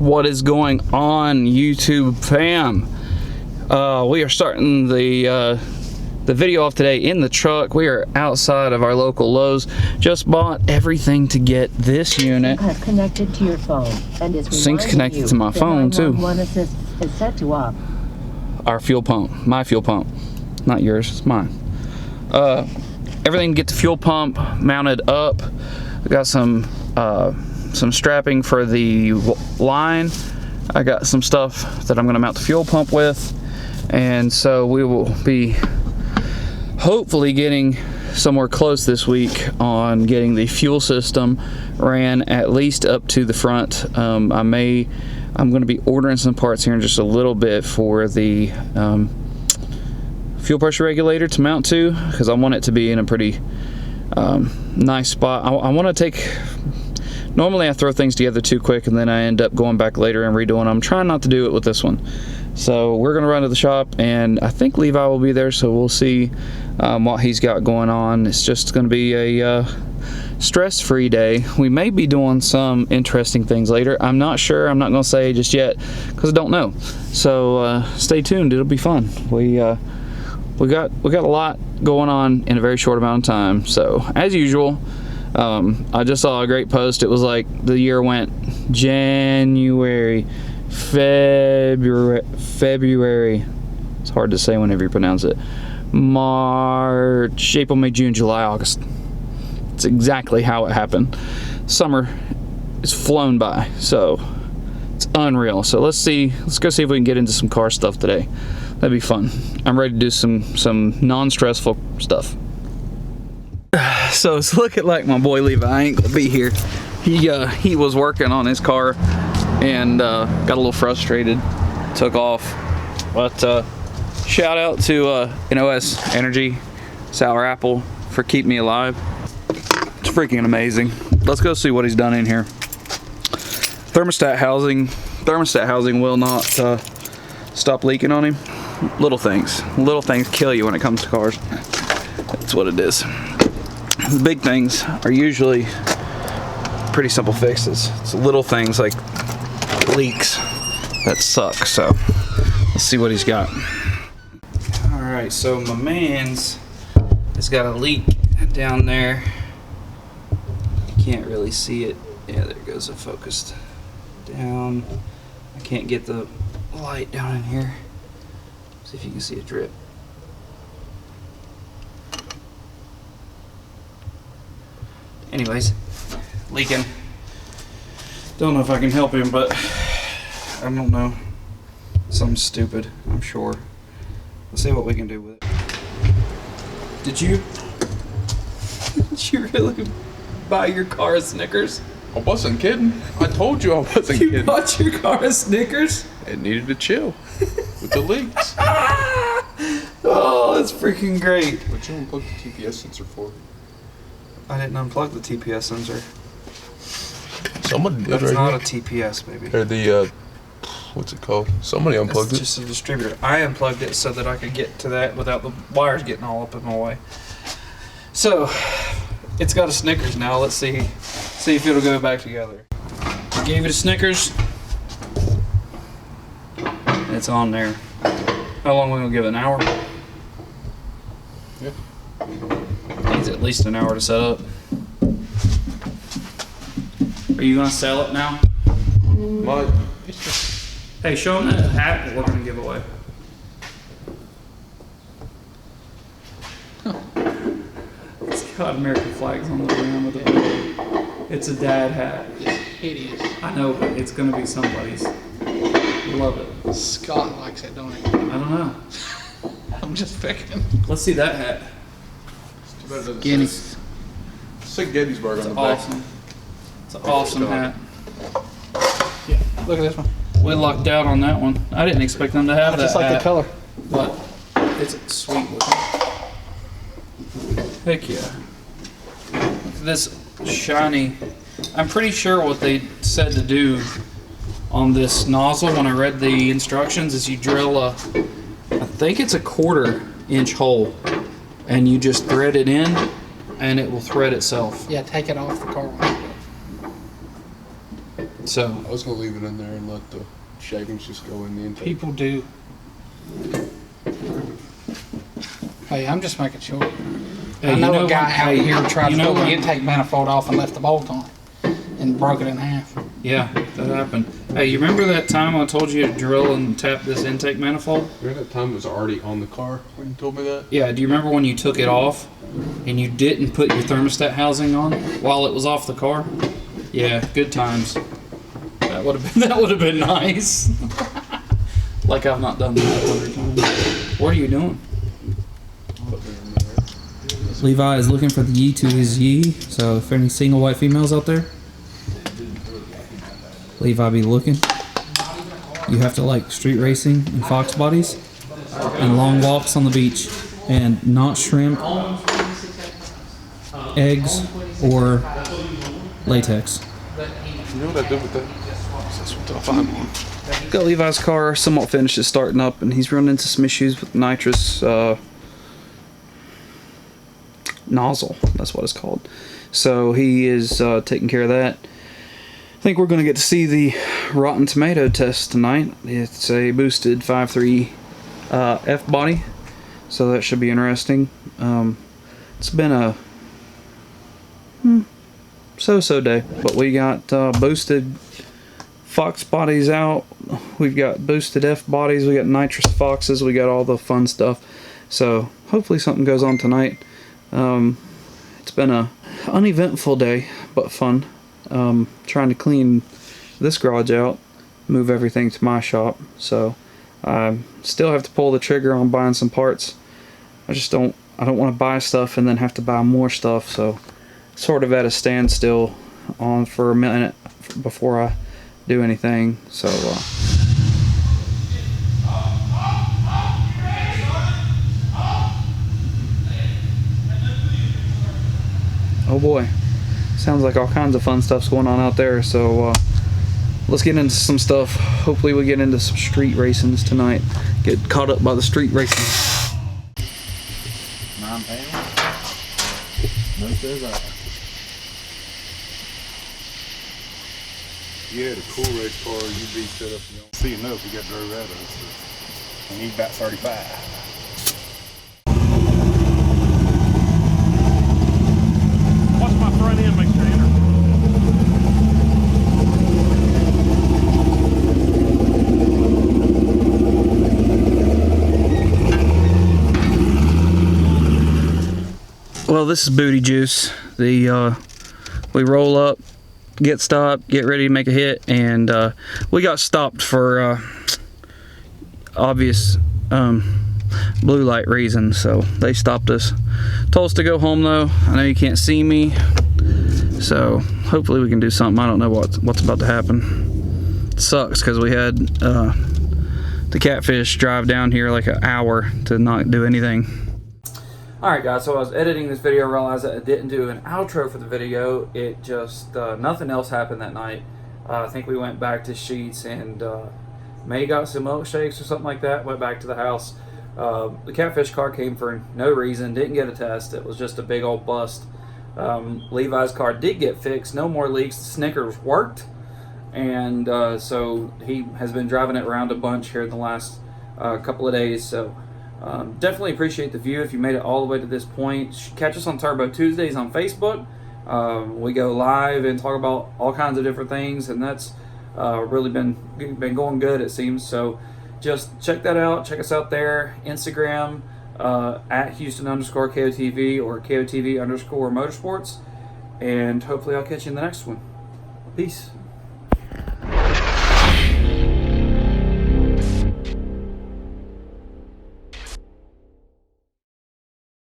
What is going on, YouTube fam? We are starting the video off today in the truck. We are outside of our local Lowe's. Just bought everything to get this unit. Has connected to your phone and is Sync's connected to my phone too. 911 assist is set to off. Our fuel pump, my fuel pump, not yours, it's mine. Everything to get the fuel pump mounted up. I got some strapping for the line. I got some stuff that I'm going to mount the fuel pump with, and so we will be hopefully getting somewhere close this week on getting the fuel system ran at least up to the front. I'm going to be ordering some parts here in just a little bit for the fuel pressure regulator to mount to, because I want it to be in a pretty nice spot. I want to take, normally I throw things together too quick and then I end up going back later and redoing them. I'm trying not to do it with this one. So we're gonna run to the shop, and I think Levi will be there, so we'll see what he's got going on. It's just gonna be a stress-free day. We may be doing some interesting things later. I'm not sure. I'm not gonna say just yet because I don't know. So stay tuned. It'll be fun. We got a lot going on in a very short amount of time. So as usual, I just saw a great post. It was like the year went January, February. It's hard to say whenever you pronounce it. March, April, May, June, July, August. It's exactly how it happened. Summer is flown by, so it's unreal. So let's go see if we can get into some car stuff today. That'd be fun. I'm ready to do some non-stressful stuff. So it's looking like my boy Levi ain't gonna be here. He was working on his car and got a little frustrated, took off. But shout out to NOS Energy, Sour Apple, for keeping me alive. It's freaking amazing. Let's go see what he's done in here. Thermostat housing will not stop leaking on him. Little things kill you when it comes to cars. That's what it is. The big things are usually pretty simple fixes. It's little things like leaks that suck. So let's see what he's got. All right, so my man's has got a leak down there. You can't really see it. Yeah, there goes. It focused down. I can't get the light down in here. See if you can see it drip. Anyways, leaking. Don't know if I can help him, but I don't know. Something stupid, I'm sure. Let's see what we can do with it. Did you really buy your car a Snickers? I wasn't kidding. I told you I wasn't kidding. You bought your car a Snickers? It needed to chill with the leaks. Oh, that's freaking great. What'd you unplug the TPS sensor for? I didn't unplug the TPS sensor. Someone did. That's not a TPS, baby. Or the, what's it called? Somebody unplugged it. It's just a distributor. I unplugged it so that I could get to that without the wires getting all up in my way. So, it's got a Snickers now. Let's see if it'll go back together. I gave it a Snickers. It's on there. How long are we gonna give it? An hour? Yeah. Needs at least an hour to set up. Are you gonna sell it now? Mike. Hey, show them that hat that we're gonna give away. It's got American flags on the rim of it. It's a dad hat. It's hideous. I know, but it's gonna be somebody's. Love it. Scott likes it, don't he? I don't know. I'm just picking. Let's see that hat. Guinness. Sick Gettysburg It's on the back. awesome. It's an awesome hat. Yeah, look at this one. We lucked out on that one. I didn't expect them to have that Just like hat, the color. but it's sweet looking. Heck yeah. This shiny. I'm pretty sure what they said to do on this nozzle when I read the instructions is you drill I think it's a 1/4 inch hole, and you just thread it in and it will thread itself. Yeah, take it off the car. So I was gonna leave it in there and let the shavings just go in the intake. People do. Hey, I'm just making sure. Hey, I know you know a guy what? out Hey, here tried you to know pull the what? intake manifold off and left the bolt on and broke it in half. yeah, that happened. Hey, you remember that time I told you to drill and tap this intake manifold? Remember that time it was already on the car when you told me that? Yeah, do you remember when you took it off and you didn't put your thermostat housing on while it was off the car? Yeah, good times. That would have been nice. Like I've not done that 100 times. What are you doing? Levi is looking for the Yi to his Yi, so if any single white females out there, Levi be looking. You have to like street racing and fox bodies and long walks on the beach and not shrimp, eggs, or latex. You know what I did with that? That's what I'll find one. Got Levi's car somewhat finished, it's starting up, and he's running into some issues with nitrous nozzle. That's what it's called. So he is taking care of that. I think we're going to get to see the Rotten Tomato test tonight. It's a boosted 5.3 F body, so that should be interesting. It's been a so-so day, but we got boosted Fox bodies out, we've got boosted F bodies, we got nitrous Foxes, we got all the fun stuff. So hopefully something goes on tonight. It's been a uneventful day, but fun. Trying to clean this garage out, move everything to my shop. So I still have to pull the trigger on buying some parts. I don't want to buy stuff and then have to buy more stuff. So sort of at a standstill on for a minute before I do anything. So oh boy, sounds like all kinds of fun stuff's going on out there. So let's get into some stuff. Hopefully we get into some street racings tonight, get caught up by the street racing. 9 pounds? No says I. You had a cool race car, you'd be set up. You know. See enough, we got drove out of it. So. And he's about 35. Watch my front end, make sure you enter. Well, this is Booty Juice. We roll up, get stopped, get ready to make a hit, and we got stopped for obvious blue light reasons. So they stopped us, told us to go home though. I know you can't see me, so hopefully we can do something. I don't know what's about to happen. It sucks because we had the catfish drive down here like an hour to not do anything. Alright guys, so I was editing this video, realized that I didn't do an outro for the video. It just, nothing else happened that night. I think we went back to Sheets and May got some milkshakes or something like that, went back to the house. The catfish car came for no reason, didn't get a test, it was just a big old bust. Levi's car did get fixed, no more leaks, the Snickers worked, and so he has been driving it around a bunch here in the last couple of days. So definitely appreciate the view if you made it all the way to this point. Catch us on Turbo Tuesdays on Facebook. We go live and talk about all kinds of different things, and that's really been going good, it seems. So just check that out. Check us out there. Instagram at Houston_KOTV or KOTV_Motorsports, and hopefully I'll catch you in the next one. Peace.